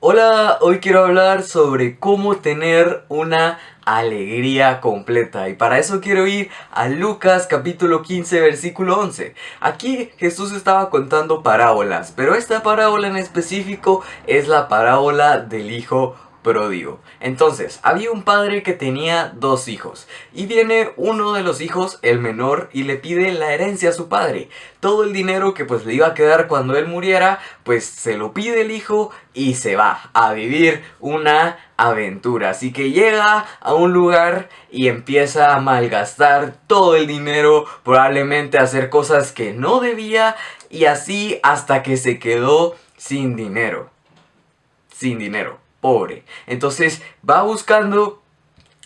Hola, hoy quiero hablar sobre cómo tener una alegría completa y para eso quiero ir a Lucas capítulo 15 versículo 11. Aquí Jesús estaba contando parábolas, pero esta parábola en específico es la parábola del hijo pródigo. Entonces, había un padre que tenía dos hijos y viene uno de los hijos, el menor, y le pide la herencia a su padre. Todo el dinero que pues le iba a quedar cuando él muriera, pues se lo pide el hijo y se va a vivir una aventura. Así que llega a un lugar y empieza a malgastar todo el dinero, probablemente a hacer cosas que no debía, y así hasta que se quedó sin dinero. Sin dinero, pobre. Entonces va buscando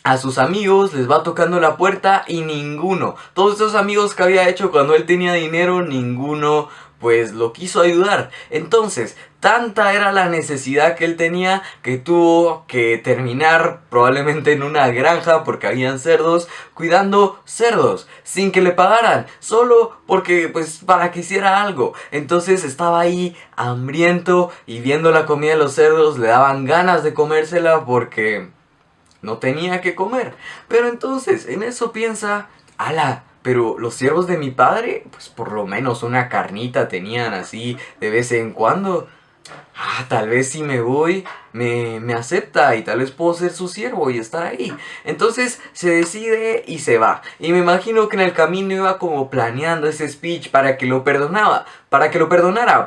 a sus amigos, les va tocando la puerta y ninguno, todos esos amigos que había hecho cuando él tenía dinero, ninguno pues lo quiso ayudar. Entonces, tanta era la necesidad que él tenía que tuvo que terminar probablemente en una granja porque habían cerdos, cuidando cerdos, sin que le pagaran, solo porque pues para que hiciera algo. Entonces estaba ahí hambriento y viendo la comida de los cerdos le daban ganas de comérsela porque no tenía que comer. Pero entonces, en eso piensa, ala, pero los siervos de mi padre, pues por lo menos una carnita tenían así de vez en cuando. Tal vez si me voy, me acepta y tal vez puedo ser su siervo y estar ahí. Entonces se decide y se va. Y me imagino que en el camino iba como planeando ese speech para que lo perdonara,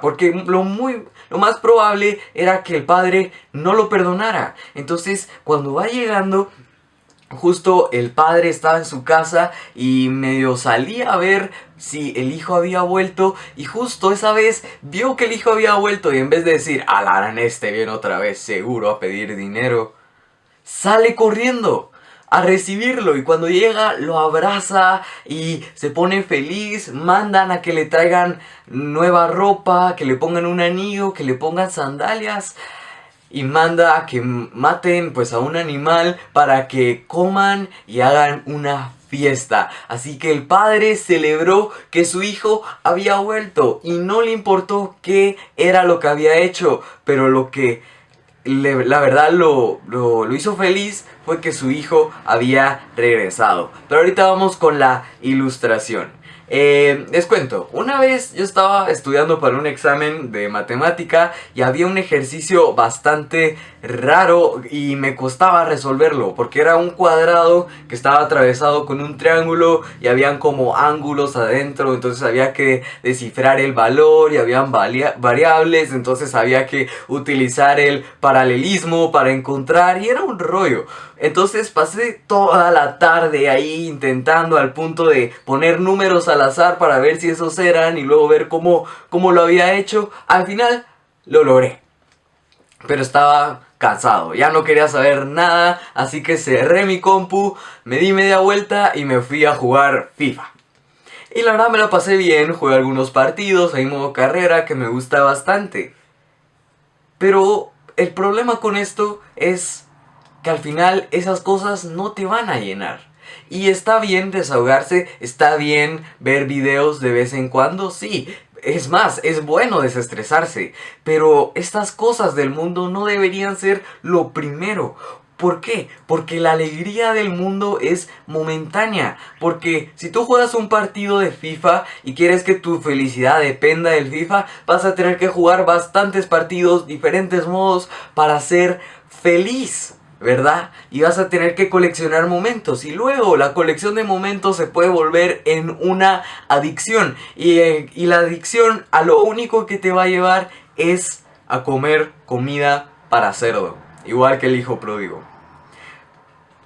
porque lo más probable era que el padre no lo perdonara. Entonces, cuando va llegando, justo el padre estaba en su casa y medio salía a ver si el hijo había vuelto, y justo esa vez vio que el hijo había vuelto y en vez de decir, alarán, este viene otra vez seguro a pedir dinero, sale corriendo a recibirlo, y cuando llega lo abraza y se pone feliz. Mandan a que le traigan nueva ropa, que le pongan un anillo, que le pongan sandalias, y manda a que maten pues a un animal para que coman y hagan una fiesta. Así que el padre celebró que su hijo había vuelto y no le importó qué era lo que había hecho, pero lo que la verdad lo hizo feliz fue que su hijo había regresado. Pero ahorita vamos con la ilustración. Les cuento, una vez yo estaba estudiando para un examen de matemática y había un ejercicio bastante raro y me costaba resolverlo porque era un cuadrado que estaba atravesado con un triángulo y habían como ángulos adentro, entonces había que descifrar el valor y habían variables, entonces había que utilizar el paralelismo para encontrar y era un rollo. Entonces pasé toda la tarde ahí intentando, al punto de poner números al azar para ver si esos eran y luego ver cómo lo había hecho. Al final lo logré, pero estaba cansado, ya no quería saber nada, así que cerré mi compu, me di media vuelta y me fui a jugar FIFA. Y la verdad me la pasé bien, jugué algunos partidos, hay modo carrera que me gusta bastante. Pero el problema con esto es que al final esas cosas no te van a llenar. Y está bien desahogarse, está bien ver videos de vez en cuando, sí. Es más, es bueno desestresarse. Pero estas cosas del mundo no deberían ser lo primero. ¿Por qué? Porque la alegría del mundo es momentánea. Porque si tú juegas un partido de FIFA y quieres que tu felicidad dependa del FIFA, vas a tener que jugar bastantes partidos, diferentes modos para ser feliz, ¿verdad? Y vas a tener que coleccionar momentos. Y luego la colección de momentos se puede volver en una adicción. Y la adicción a lo único que te va a llevar es a comer comida para cerdo. Igual que el hijo pródigo.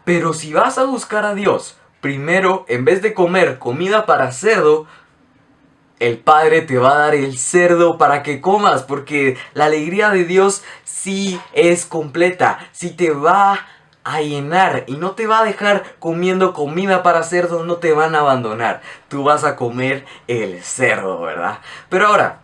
Pero si vas a buscar a Dios, primero, en vez de comer comida para cerdo, el Padre te va a dar el cerdo para que comas, porque la alegría de Dios sí es completa, sí te va a llenar y no te va a dejar comiendo comida para cerdo, no te van a abandonar, tú vas a comer el cerdo, ¿verdad? Pero ahora,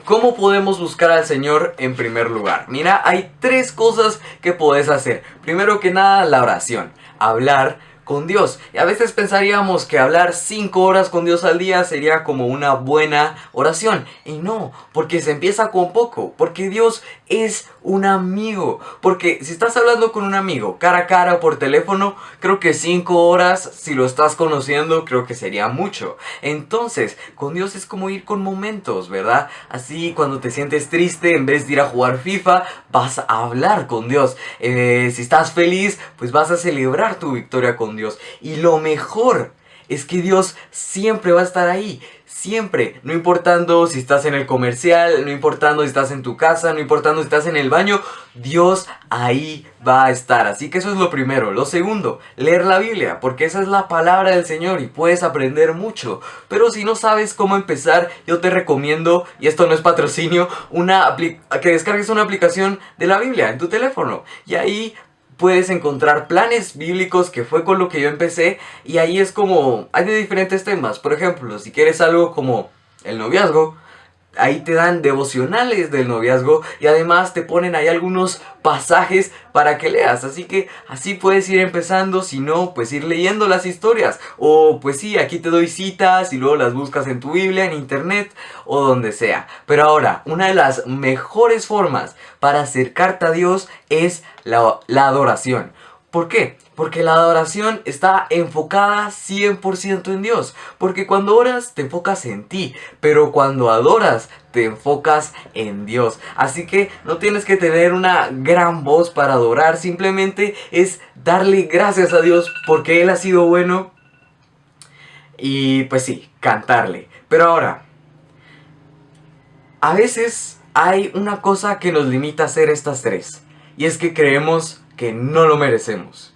¿cómo podemos buscar al Señor en primer lugar? Mira, hay tres cosas que puedes hacer. Primero que nada, la oración. Hablar con Dios. Y a veces pensaríamos que hablar 5 horas con Dios al día sería como una buena oración. Y no, porque se empieza con poco. Porque Dios es un amigo. Porque si estás hablando con un amigo cara a cara o por teléfono, creo que 5 horas, si lo estás conociendo, creo que sería mucho. Entonces, con Dios es como ir con momentos, ¿verdad? Así cuando te sientes triste, en vez de ir a jugar FIFA, vas a hablar con Dios. Si estás feliz, pues vas a celebrar tu victoria con Dios. Y lo mejor es que Dios siempre va a estar ahí. Siempre, no importando si estás en el comercial, no importando si estás en tu casa, no importando si estás en el baño, Dios ahí va a estar. Así que eso es lo primero. Lo segundo, leer la Biblia, porque esa es la palabra del Señor y puedes aprender mucho. Pero si no sabes cómo empezar, yo te recomiendo, y esto no es patrocinio, que descargues una aplicación de la Biblia en tu teléfono. Y ahí puedes encontrar planes bíblicos, que fue con lo que yo empecé, y ahí es como, hay de diferentes temas. Por ejemplo, si quieres algo como el noviazgo, ahí te dan devocionales del noviazgo y además te ponen ahí algunos pasajes para que leas. Así que así puedes ir empezando, si no, pues ir leyendo las historias. O pues sí, aquí te doy citas y luego las buscas en tu Biblia, en internet o donde sea. Pero ahora, una de las mejores formas para acercarte a Dios es la adoración. ¿Por qué? Porque la adoración está enfocada 100% en Dios. Porque cuando oras te enfocas en ti, pero cuando adoras te enfocas en Dios. Así que no tienes que tener una gran voz para adorar, simplemente es darle gracias a Dios porque Él ha sido bueno y pues sí, cantarle. Pero ahora, a veces hay una cosa que nos limita a hacer estas tres, y es que creemos que no lo merecemos.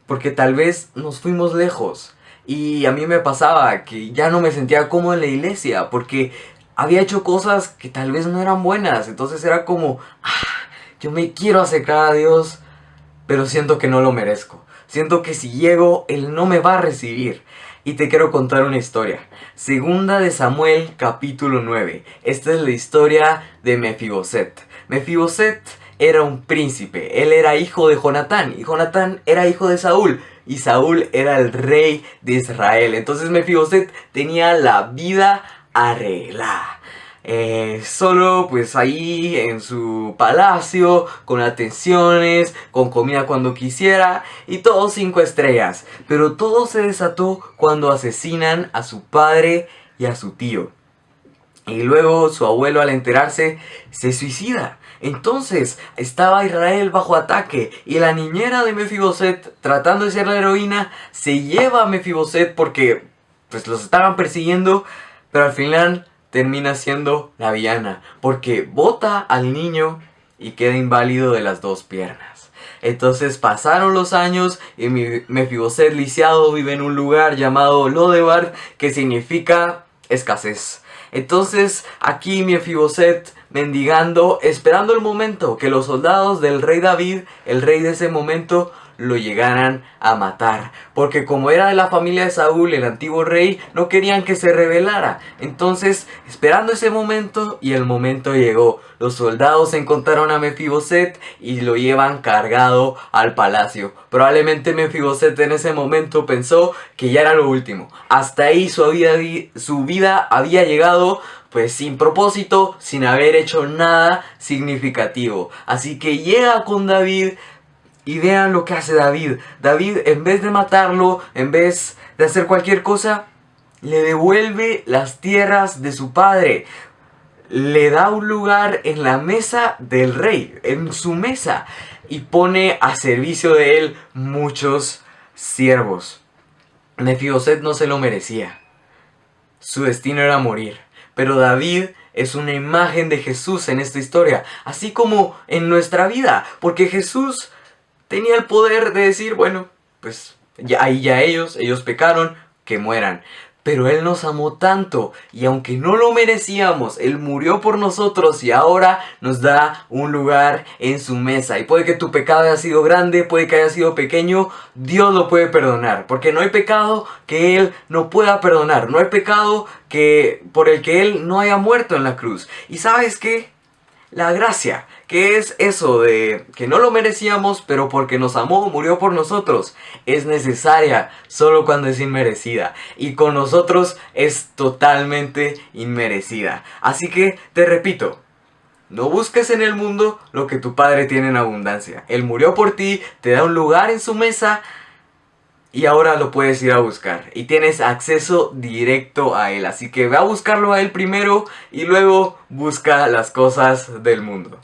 Porque tal vez nos fuimos lejos. Y a mí me pasaba que ya no me sentía cómodo en la iglesia. Porque había hecho cosas que tal vez no eran buenas. Entonces era como, yo me quiero acercar a Dios, pero siento que no lo merezco. Siento que si llego, Él no me va a recibir. Y te quiero contar una historia. Segunda de Samuel, capítulo 9. Esta es la historia de Mefiboset. Mefiboset era un príncipe. Él era hijo de Jonatán. Y Jonatán era hijo de Saúl. Y Saúl era el rey de Israel. Entonces Mefiboset tenía la vida arreglada. Solo pues ahí en su palacio, con atenciones, con comida cuando quisiera y todo 5 estrellas. Pero todo se desató cuando asesinan a su padre y a su tío. Y luego su abuelo, al enterarse, se suicida. Entonces estaba Israel bajo ataque y la niñera de Mefiboset, tratando de ser la heroína, se lleva a Mefiboset porque pues los estaban persiguiendo, pero al final termina siendo la villana, porque bota al niño y queda inválido de las 2 piernas. Entonces pasaron los años y Mefiboset lisiado vive en un lugar llamado Lodebar, que significa escasez. Entonces aquí Mefiboset mendigando, esperando el momento que los soldados del rey David, el rey de ese momento, lo llegaran a matar. Porque como era de la familia de Saúl, el antiguo rey, no querían que se rebelara. Entonces, esperando ese momento, y el momento llegó. Los soldados encontraron a Mefiboset y lo llevan cargado al palacio. Probablemente Mefiboset en ese momento pensó que ya era lo último. Hasta ahí su vida había llegado, pues sin propósito, sin haber hecho nada significativo. Así que llega con David. Y vean lo que hace David. David, en vez de matarlo, en vez de hacer cualquier cosa, le devuelve las tierras de su padre. Le da un lugar en la mesa del rey, en su mesa, y pone a servicio de él muchos siervos. Mefiboset no se lo merecía. Su destino era morir. Pero David es una imagen de Jesús en esta historia, así como en nuestra vida, porque Jesús tenía el poder de decir, bueno, pues ahí ya ellos pecaron, que mueran. Pero Él nos amó tanto y aunque no lo merecíamos, Él murió por nosotros y ahora nos da un lugar en su mesa. Y puede que tu pecado haya sido grande, puede que haya sido pequeño, Dios lo puede perdonar. Porque no hay pecado que Él no pueda perdonar. No hay pecado por el que Él no haya muerto en la cruz. ¿Y sabes qué? La gracia, que es eso de que no lo merecíamos, pero porque nos amó, murió por nosotros, es necesaria solo cuando es inmerecida. Y con nosotros es totalmente inmerecida. Así que te repito, No busques en el mundo lo que tu Padre tiene en abundancia. Él murió por ti, te da un lugar en su mesa y ahora lo puedes ir a buscar. Y tienes acceso directo a Él. Así que ve a buscarlo a Él primero y luego busca las cosas del mundo.